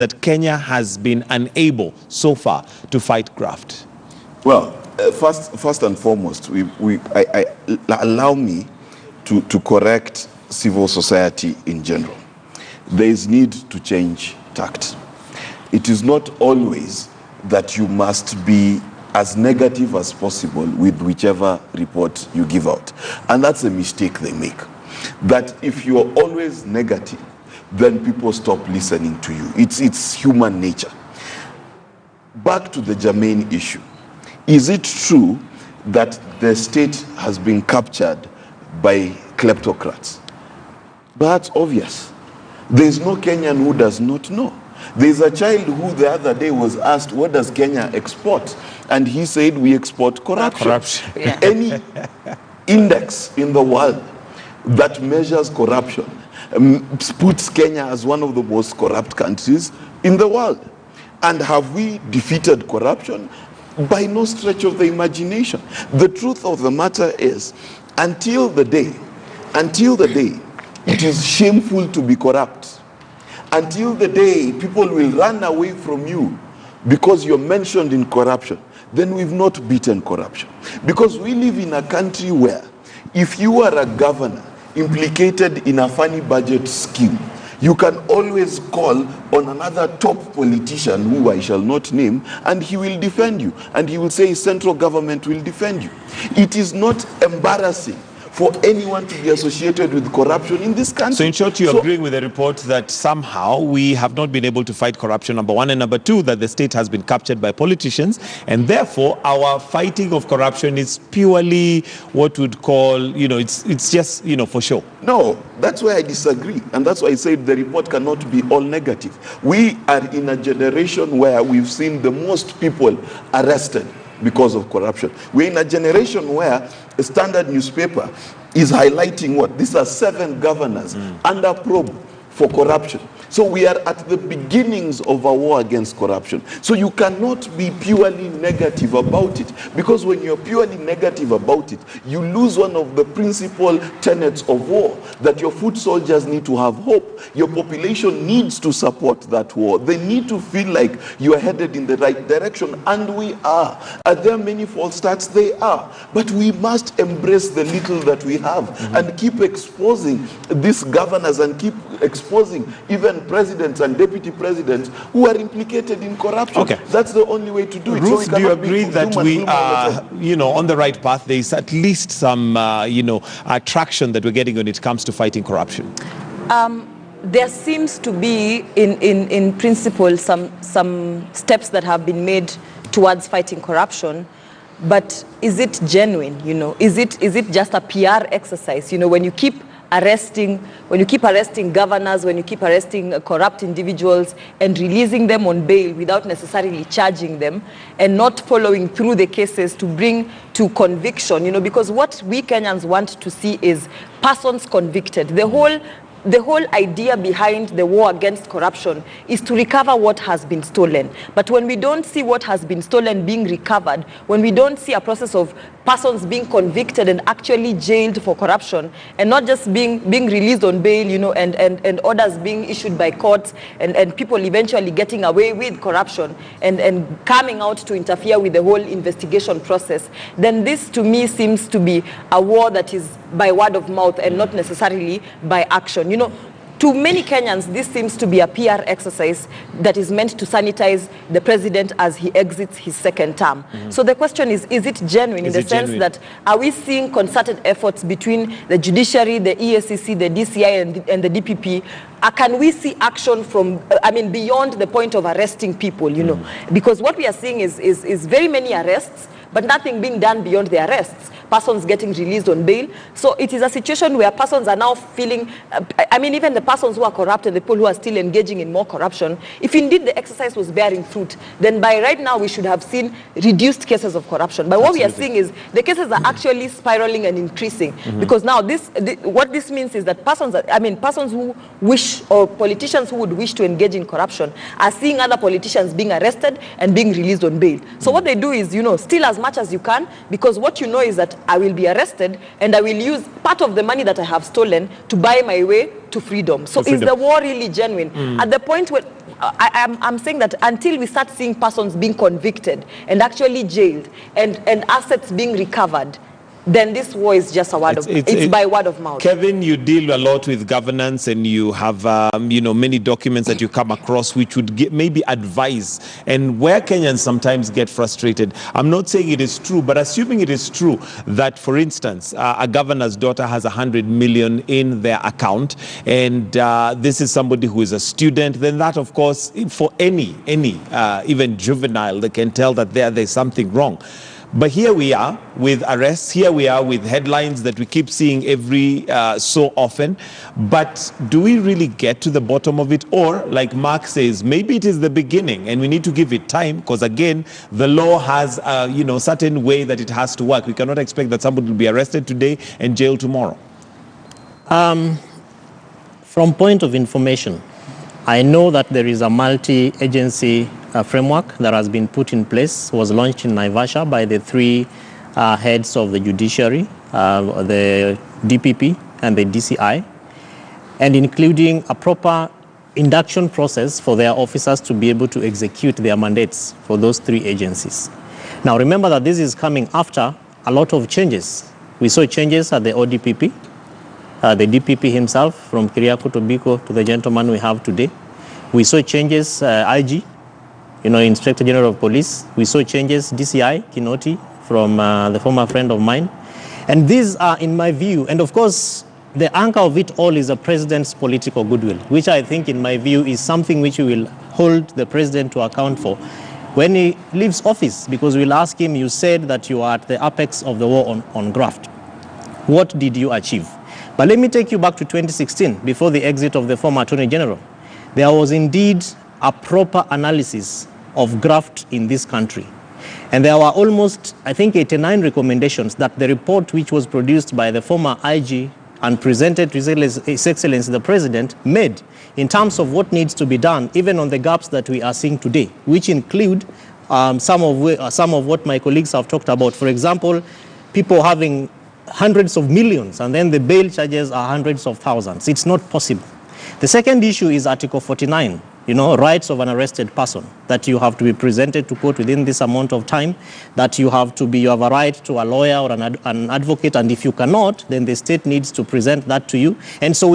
that Kenya has been unable so far to fight graft? Well, first and foremost, allow me to correct civil society in general. There is need to change tact. It is not always that you must be as negative as possible with whichever report you give out. And that's a mistake they make. That if you are always negative, then people stop listening to you. It's human nature. Back to the germane issue. Is it true that the state has been captured by kleptocrats? But that's obvious. There is no Kenyan who does not know. There is a child who the other day was asked, what does Kenya export? And he said, we export corruption. Yeah. Any index in the world that measures corruption puts Kenya as one of the most corrupt countries in the world. And have we defeated corruption? By no stretch of the imagination. The truth of the matter is, until the day it is shameful to be corrupt, until the day people will run away from you because you're mentioned in corruption, then we've not beaten corruption. Because we live in a country where if you are a governor implicated in a funny budget scheme, you can always call on another top politician who I shall not name, and he will defend you. And he will say central government will defend you. It is not embarrassing for anyone to be associated with corruption in this country. So in short, you're agreeing with the report that somehow we have not been able to fight corruption, number one, and number two, that the state has been captured by politicians, and therefore our fighting of corruption is purely what we'd call, it's just, for show. No, that's why I disagree. And that's why I said the report cannot be all negative. We are in a generation where we've seen the most people arrested because of corruption. We're in a generation where a Standard newspaper is highlighting what? These are 7 governors under probe for corruption. So we are at the beginnings of a war against corruption. So you cannot be purely negative about it, because when you're purely negative about it, you lose one of the principal tenets of war, that your foot soldiers need to have hope. Your population needs to support that war. They need to feel like you are headed in the right direction, and we are. Are there many false starts? They are. But we must embrace the little that we have and keep exposing these governors and keep exposing even presidents and deputy presidents who are implicated in corruption. Okay. That's the only way to do it. Ruth, do you agree that we are, on the right path? There is at least some, traction that we're getting when it comes to fighting corruption? There seems to be, in principle, some steps that have been made towards fighting corruption. But is it genuine? Is it just a PR exercise? When you keep arresting governors, when you keep arresting corrupt individuals and releasing them on bail without necessarily charging them and not following through the cases to bring to conviction, because what we Kenyans want to see is persons convicted. The whole idea behind the war against corruption is to recover what has been stolen. But when we don't see what has been stolen being recovered, when we don't see a process of persons being convicted and actually jailed for corruption, and not just being released on bail, and orders being issued by courts, and people eventually getting away with corruption and coming out to interfere with the whole investigation process, then this to me seems to be a war that is by word of mouth and not necessarily by action. To many Kenyans, this seems to be a PR exercise that is meant to sanitize the president as he exits his second term. So the question is it genuine in the sense that are we seeing concerted efforts between the judiciary, the EACC, the DCI, and the DPP? Can we see action from, beyond the point of arresting people, Because what we are seeing is very many arrests, but nothing being done beyond the arrests. Persons getting released on bail. So it is a situation where persons are now feeling, even the persons who are corrupt and the people who are still engaging in more corruption, if indeed the exercise was bearing fruit, then by right now we should have seen reduced cases of corruption. But what we are seeing is the cases are actually spiraling and increasing. Because now what this means is that persons who wish, or politicians who would wish to engage in corruption, are seeing other politicians being arrested and being released on bail. So what they do is, steal as much as you can, because what you know is that I will be arrested and I will use part of the money that I have stolen to buy my way to freedom. So is the war really genuine? At the point where I'm saying that until we start seeing persons being convicted and actually jailed and assets being recovered, then this war is just a word it's by word of mouth. Kevin, you deal a lot with governance, and you have many documents that you come across which would maybe advise, and where Kenyans sometimes get frustrated. I'm not saying it is true, but assuming it is true that, for instance, a governor's daughter has 100 million in their account, and this is somebody who is a student, then that, of course, for any even juvenile, they can tell that there's something wrong. But here we are with arrests, here we are with headlines that we keep seeing every so often. But do we really get to the bottom of it? Or, like Mark says, maybe it is the beginning and we need to give it time, because again, the law has a certain way that it has to work. We cannot expect that somebody will be arrested today and jailed tomorrow. From point of information, I know that there is a multi-agency framework that has been put in place, was launched in Naivasha by the three heads of the judiciary, the DPP and the DCI, and including a proper induction process for their officers to be able to execute their mandates for those three agencies. Now remember that this is coming after a lot of changes. We saw changes at the ODPP, the DPP himself, from Kiriakou to Biko to the gentleman we have today. We saw changes, IG, Inspector General of Police. We saw changes, DCI, Kinoti, from the former friend of mine. And these are, in my view, and of course, the anchor of it all is the president's political goodwill, which I think, in my view, is something which we will hold the president to account for when he leaves office, because we'll ask him, you said that you are at the apex of the war on graft. What did you achieve? But let me take you back to 2016, before the exit of the former Attorney General. There was indeed a proper analysis of graft in this country. And there were almost, I think, 89 recommendations that the report, which was produced by the former IG and presented to His Excellency the President, made in terms of what needs to be done, even on the gaps that we are seeing today, which include some of what my colleagues have talked about. For example, people having hundreds of millions and then the bail charges are hundreds of thousands. It's not possible. The second issue is Article 49, rights of an arrested person, that you have to be presented to court within this amount of time, that you have a right to a lawyer or an advocate, and if you cannot, then the state needs to present that to you. And so